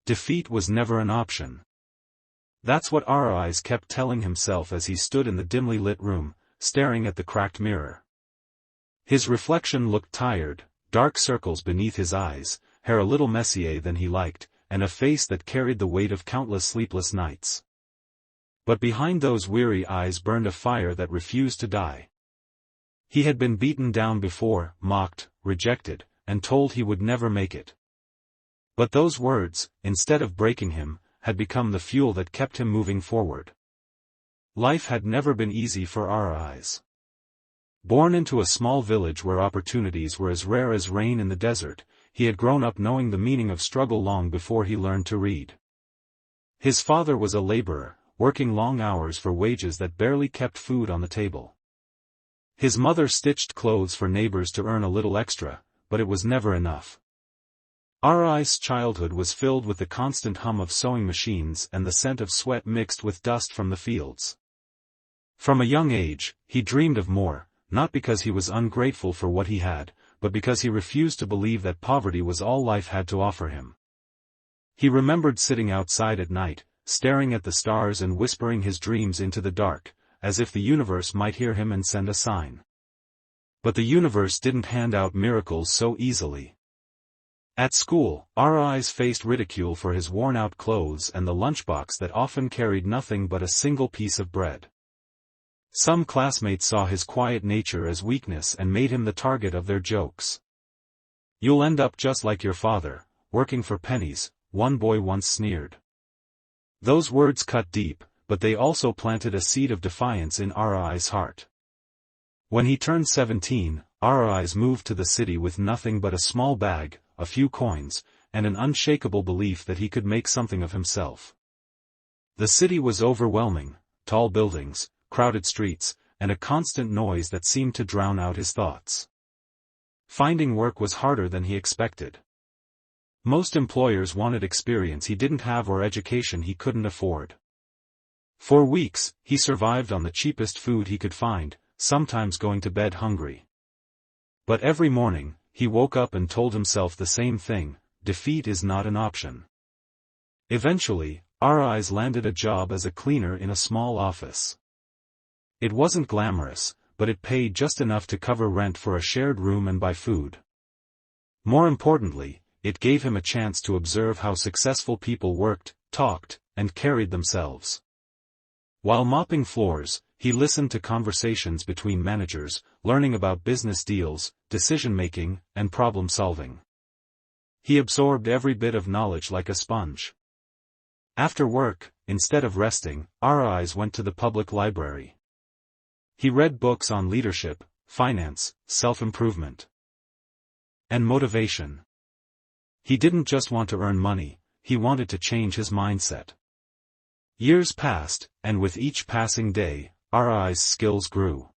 Defeat was never an option. That's what Aariz kept telling himself as he stood in the dimly lit room, staring at the cracked mirror. His reflection looked tired, dark circles beneath his eyes, hair a little messier than he liked, and a face that carried the weight of countless sleepless nights. But behind those weary eyes burned a fire that refused to die. He had been beaten down before, mocked, rejected, and told he would never make it. But those words, instead of breaking him, had become the fuel that kept him moving forward. Life had never been easy for Aariz. Born into a small village where opportunities were as rare as rain in the desert, he had grown up knowing the meaning of struggle long before he learned to read. His father was a laborer, working long hours for wages that barely kept food on the table. His mother stitched clothes for neighbors to earn a little extra, but it was never enough. Aariz's childhood was filled with the constant hum of sewing machines and the scent of sweat mixed with dust from the fields. From a young age, he dreamed of more, not because he was ungrateful for what he had, but because he refused to believe that poverty was all life had to offer him. He remembered sitting outside at night, staring at the stars and whispering his dreams into the dark, as if the universe might hear him and send a sign. But the universe didn't hand out miracles so easily. At school, Aariz faced ridicule for his worn-out clothes and the lunchbox that often carried nothing but a single piece of bread. Some classmates saw his quiet nature as weakness and made him the target of their jokes. "You'll end up just like your father, working for pennies," one boy once sneered. Those words cut deep, but they also planted a seed of defiance in Aariz's heart. When he turned 17, Aariz moved to the city with nothing but a small bag, a few coins, and an unshakable belief that he could make something of himself. The city was overwhelming, tall buildings, crowded streets, and a constant noise that seemed to drown out his thoughts. Finding work was harder than he expected. Most employers wanted experience he didn't have or education he couldn't afford. For weeks, he survived on the cheapest food he could find, sometimes going to bed hungry. But every morning, he woke up and told himself the same thing: defeat is not an option. Eventually, Aariz landed a job as a cleaner in a small office. It wasn't glamorous, but it paid just enough to cover rent for a shared room and buy food. More importantly, it gave him a chance to observe how successful people worked, talked, and carried themselves. While mopping floors, he listened to conversations between managers, learning about business deals, decision-making, and problem-solving. He absorbed every bit of knowledge like a sponge. After work, instead of resting, Aariz went to the public library. He read books on leadership, finance, self-improvement, and motivation. He didn't just want to earn money, he wanted to change his mindset. Years passed, and with each passing day, Aariz's skills grew.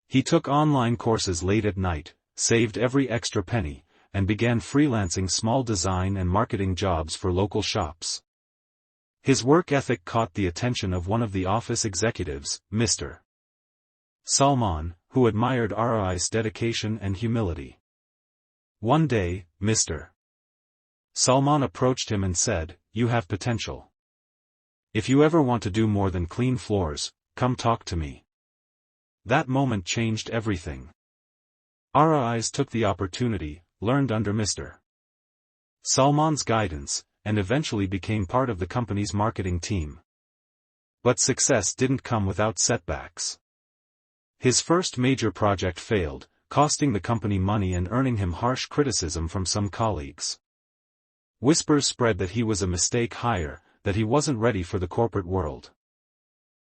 He took online courses late at night, saved every extra penny, and began freelancing small design and marketing jobs for local shops. His work ethic caught the attention of one of the office executives, Mr. Salman, who admired Aariz's dedication and humility. One day, Mr. Salman approached him and said, "You have potential. If you ever want to do more than clean floors, come talk to me." That moment changed everything. Aariz took the opportunity, learned under Mr. Salman's guidance, and eventually became part of the company's marketing team. But success didn't come without setbacks. His first major project failed, costing the company money and earning him harsh criticism from some colleagues. Whispers spread that he was a mistake hire, that he wasn't ready for the corporate world.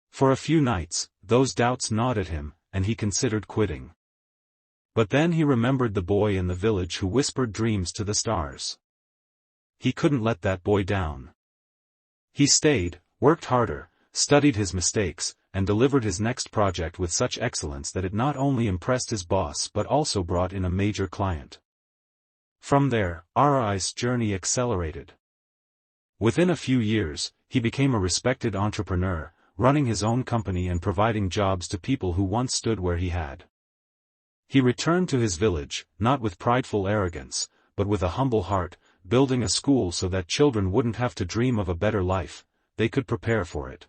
For a few nights, those doubts gnawed at him, and he considered quitting. But then he remembered the boy in the village who whispered dreams to the stars. He couldn't let that boy down. He stayed, worked harder, studied his mistakes, and delivered his next project with such excellence that it not only impressed his boss but also brought in a major client. From there, Aariz's journey accelerated. Within a few years, he became a respected entrepreneur, running his own company and providing jobs to people who once stood where he had. He returned to his village, not with prideful arrogance, but with a humble heart, building a school so that children wouldn't have to dream of a better life, they could prepare for it.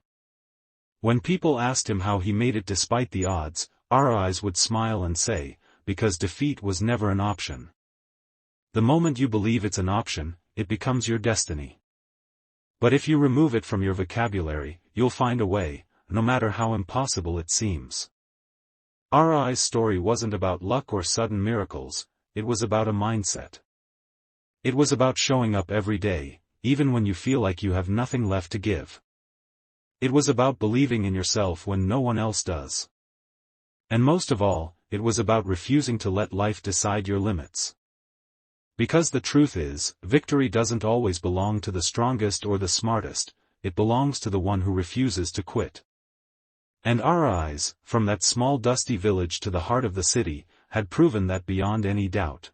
When people asked him how he made it despite the odds, Aariz would smile and say, because defeat was never an option. The moment you believe it's an option, it becomes your destiny. But if you remove it from your vocabulary, you'll find a way, no matter how impossible it seems. Aariz's story wasn't about luck or sudden miracles, it was about a mindset. It was about showing up every day, even when you feel like you have nothing left to give. It was about believing in yourself when no one else does. And most of all, it was about refusing to let life decide your limits. Because the truth is, victory doesn't always belong to the strongest or the smartest, it belongs to the one who refuses to quit. And Aariz, from that small dusty village to the heart of the city, had proven that beyond any doubt.